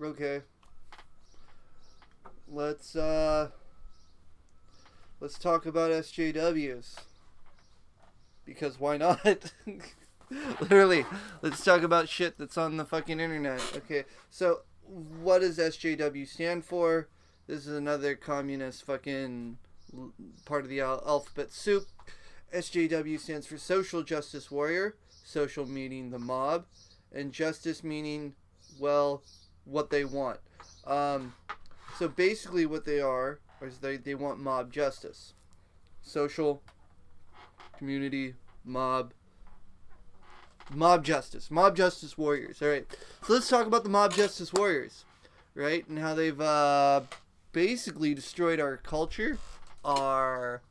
Okay. Let's talk about SJWs. Because why not? Literally, let's talk about shit that's on the fucking internet. Okay, so what does SJW stand for? This is another communist fucking part of the alphabet soup. SJW stands for Social Justice Warrior. Social meaning the mob, and justice meaning, well, what they want. So basically what they are is they want mob justice. Social, community, mob justice. Mob justice warriors. Alright, so let's talk about the mob justice warriors. Right? And how they've basically destroyed our culture, our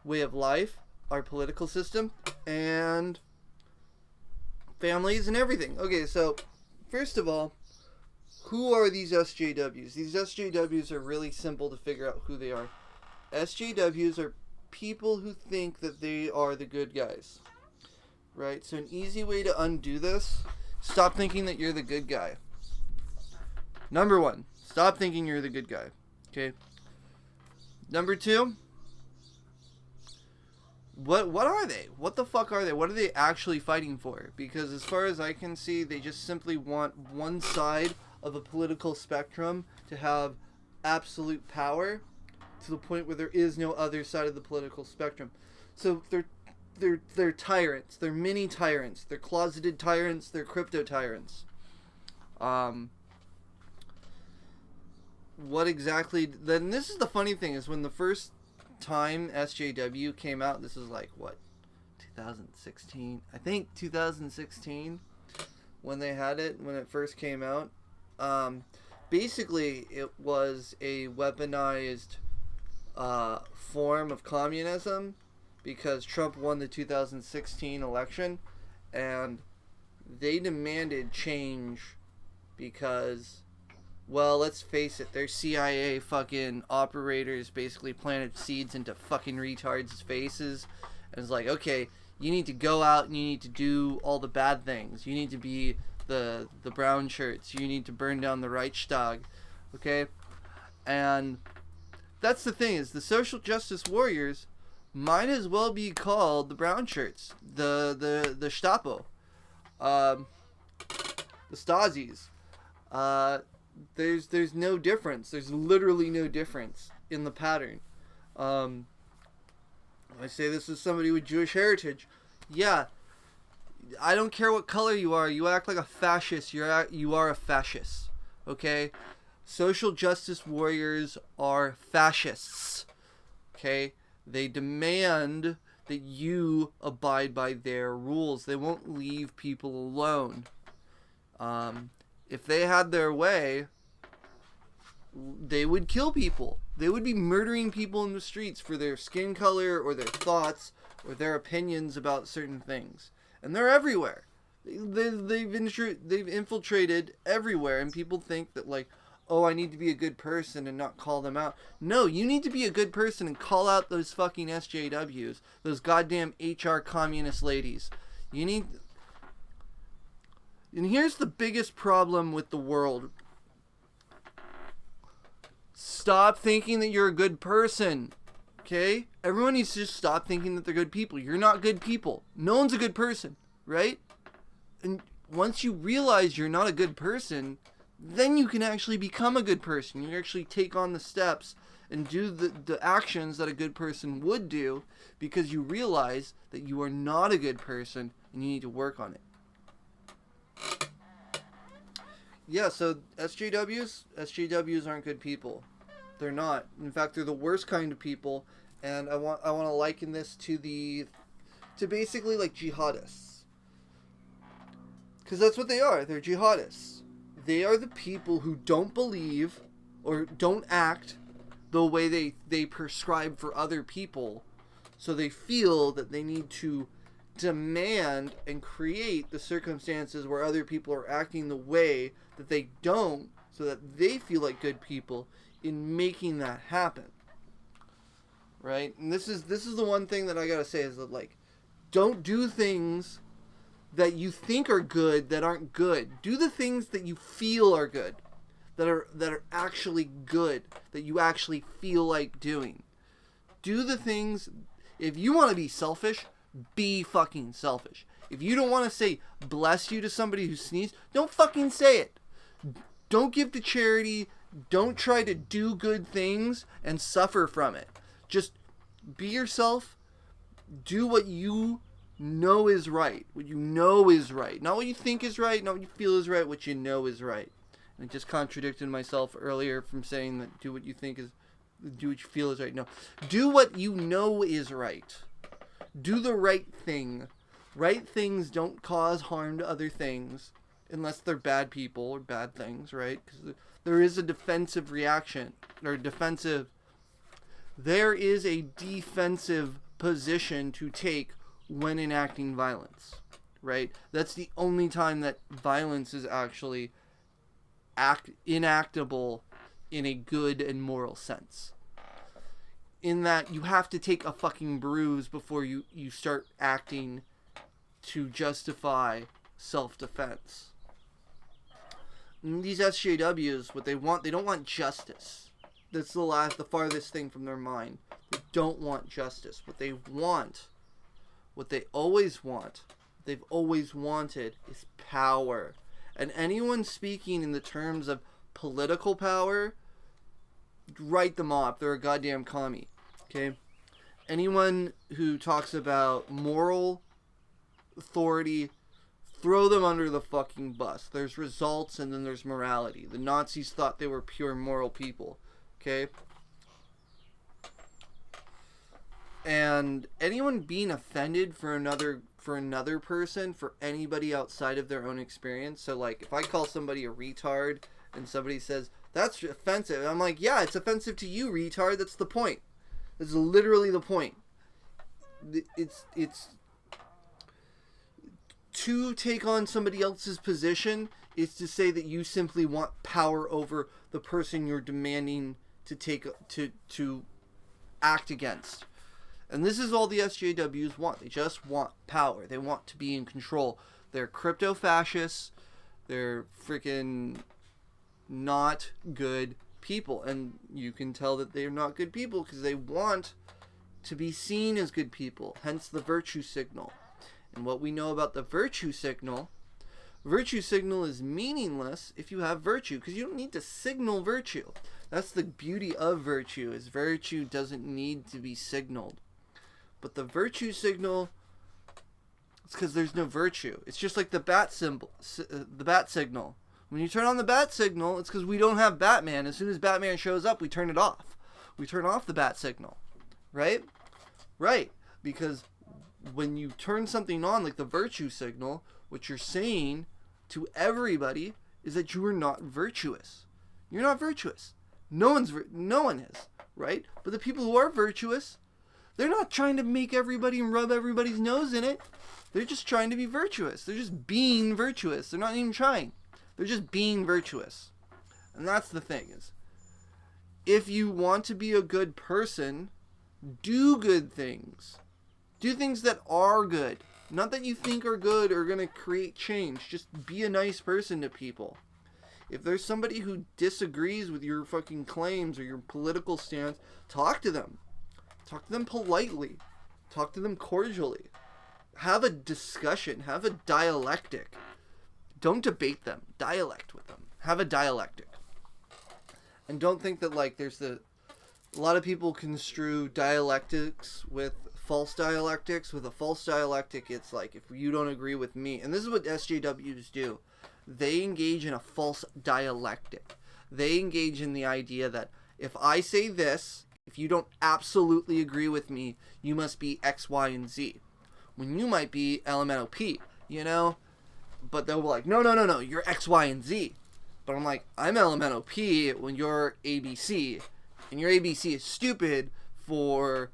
way of life, our political system, and families and everything. Okay, so first of all, who are these SJWs? These SJWs are really simple to figure out who they are. SJWs are people who think that they are the good guys. Right? So an easy way to undo this, stop thinking that you're the good guy. Number one, stop thinking you're the good guy. Okay? Number two, what are they? What the fuck are they? What are they actually fighting for? Because as far as I can see, they just simply want one side of a political spectrum to have absolute power to the point where there is no other side of the political spectrum. So they're tyrants. They're mini tyrants. They're closeted tyrants. They're crypto tyrants. What exactly? Then this is the funny thing is when the first time SJW came out, this is like what, 2016? I think 2016 when they had it, when it first came out. Basically it was a weaponized form of communism because Trump won the 2016 election and they demanded change because, well, let's face it, their CIA fucking operators basically planted seeds into fucking retards' faces. And it's like, okay, you need to go out and you need to do all the bad things. You need to be the brown shirts. You need to burn down the Reichstag. Okay? And that's the thing, is the social justice warriors might as well be called the brown shirts. The Gestapo. The Stasis. There's no difference. There's literally no difference in the pattern. I say this as somebody with Jewish heritage. Yeah, I don't care what color you are. You act like a fascist. You are a fascist. Okay? Social justice warriors are fascists. Okay? They demand that you abide by their rules. They won't leave people alone. If they had their way, they would kill people. They would be murdering people in the streets for their skin color or their thoughts or their opinions about certain things. And they're everywhere. They've infiltrated everywhere, and people think that, like, oh, I need to be a good person and not call them out. No, you need to be a good person and call out those fucking SJWs, those goddamn HR communist ladies. You need... And here's the biggest problem with the world. Stop thinking that you're a good person. Okay? Everyone needs to just stop thinking that they're good people. You're not good people. No one's a good person, right? And once you realize you're not a good person, then you can actually become a good person. You actually take on the steps and do the actions that a good person would do because you realize that you are not a good person and you need to work on it. Yeah, so SJWs aren't good people. They're not. In fact, they're the worst kind of people, and I want to liken this to basically like jihadists. Cuz that's what they are. They're jihadists. They are the people who don't believe or don't act the way they prescribe for other people. So they feel that they need to demand and create the circumstances where other people are acting the way that they don't, so that they feel like good people in making that happen. Right? And this is the one thing that I gotta say is that, like, don't do things that you think are good that aren't good. Do the things that you feel are good. that are actually good, that you actually feel like doing. Do the things. If you want to be selfish, be fucking selfish. If you don't want to say bless you to somebody who sneezed, don't fucking say it. Don't give to charity. Don't try to do good things and suffer from it. Just be yourself. Do what you know is right. What you know is right. Not what you think is right, not what you feel is right, what you know is right. And I just contradicted myself earlier from saying that do what you feel is right. No. Do what you know is right. Do the right thing. Right things don't cause harm to other things unless they're bad people or bad things, right? Because there is a defensive reaction or there is a defensive position to take when enacting violence, right? That's the only time that violence is actually enactable in a good and moral sense. In that you have to take a fucking bruise before you start acting to justify self-defense. And these SJWs, what they don't want justice. That's the farthest thing from their mind. They don't want justice. What they always want, they've always wanted is power. And anyone speaking in the terms of political power, write them off. They're a goddamn commie. Okay? Anyone who talks about moral authority, throw them under the fucking bus. There's results and then there's morality. The Nazis thought they were pure moral people. Okay? And anyone being offended for another person, for anybody outside of their own experience. So like if I call somebody a retard and somebody says, that's offensive, I'm like, yeah, it's offensive to you, retard. That's the point. That's literally the point. It's to take on somebody else's position is to say that you simply want power over the person you're demanding to act against. And this is all the SJWs want. They just want power. They want to be in control. They're crypto-fascists. They're freaking not good people. And you can tell that they're not good people because they want to be seen as good people. Hence the virtue signal. And what we know about the virtue signal is meaningless if you have virtue. Because you don't need to signal virtue. That's the beauty of virtue, is virtue doesn't need to be signaled. But the virtue signal, it's because there's no virtue. It's just like the bat signal. When you turn on the bat signal, it's because we don't have Batman. As soon as Batman shows up, we turn it off. We turn off the bat signal. Right? Right. Because when you turn something on, like the virtue signal, what you're saying to everybody is that you are not virtuous. You're not virtuous. No one is. Right? But the people who are virtuous, they're not trying to make everybody and rub everybody's nose in it. They're just trying to be virtuous. They're just being virtuous. They're not even trying. They're just being virtuous. And that's the thing is, if you want to be a good person, do good things. Do things that are good. Not that you think are good or going to create change. Just be a nice person to people. If there's somebody who disagrees with your fucking claims or your political stance, talk to them. Talk to them politely. Talk to them cordially. Have a discussion. Have a dialectic. Don't debate them. Dialect with them. Have a dialectic. And don't think that like there's a lot of people construe dialectics with false dialectics. With a false dialectic, it's like if you don't agree with me. And this is what SJWs do. They engage in a false dialectic. They engage in the idea that if I say this, if you don't absolutely agree with me, you must be X, Y, and Z. When you might be LMNOP, you know? But they'll be like, no, you're X, Y, and Z. But I'm like, I'm LMNOP when you're ABC. And your ABC is stupid for,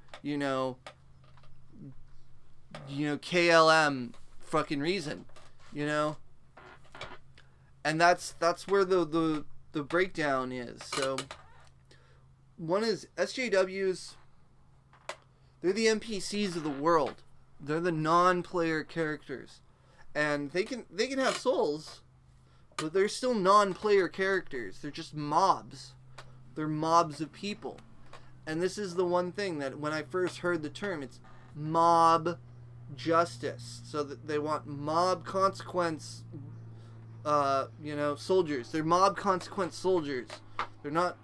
KLM fucking reason. You know? And that's where the breakdown is. So one is SJWs, they're the NPCs of the world. They're the non-player characters. And they can have souls, but they're still non-player characters. They're just mobs. They're mobs of people. And this is the one thing that when I first heard the term, it's mob justice. So that they want mob consequence, soldiers. They're mob consequence soldiers. They're not,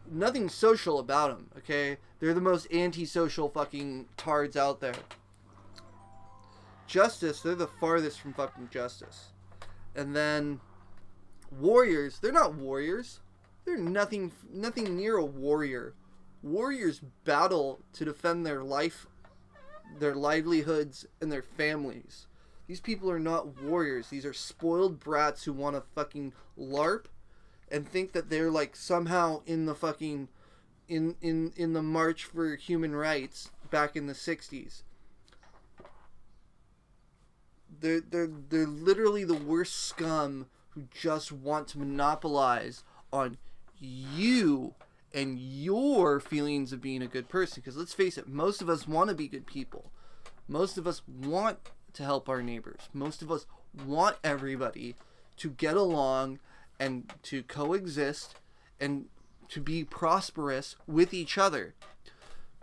nothing social about them, okay? They're the most antisocial fucking tards out there. Justice, they're the farthest from fucking justice. And then warriors, they're not warriors. They're nothing near a warrior. Warriors battle to defend their life, their livelihoods, and their families. These people are not warriors. These are spoiled brats who want to fucking LARP and think that they're like somehow in the fucking in the march for human rights back in the 60s. They're literally the worst scum who just want to monopolize on you and your feelings of being a good person. Because let's face it, most of us want to be good people. Most of us want to help our neighbors. Most of us want everybody to get along and to coexist and to be prosperous with each other.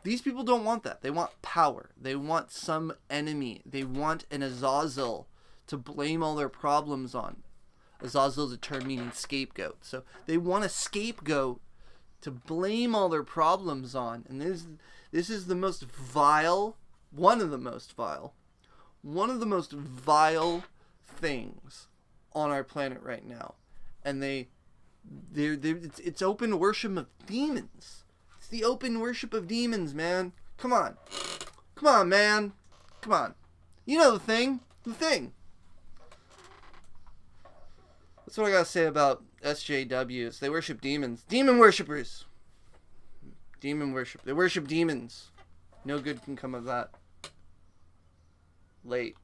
These people don't want that. They want power. They want some enemy. They want an Azazel to blame all their problems on. Azazel is a term meaning scapegoat. So they want a scapegoat to blame all their problems on. And this is the most vile, one of the most vile things on our planet right now. And it's open worship of demons. It's the open worship of demons, man. Come on. Come on, man. Come on. You know the thing. The thing. That's what I gotta say about SJWs. They worship demons. Demon worshippers. Demon worship. They worship demons. No good can come of that. Late.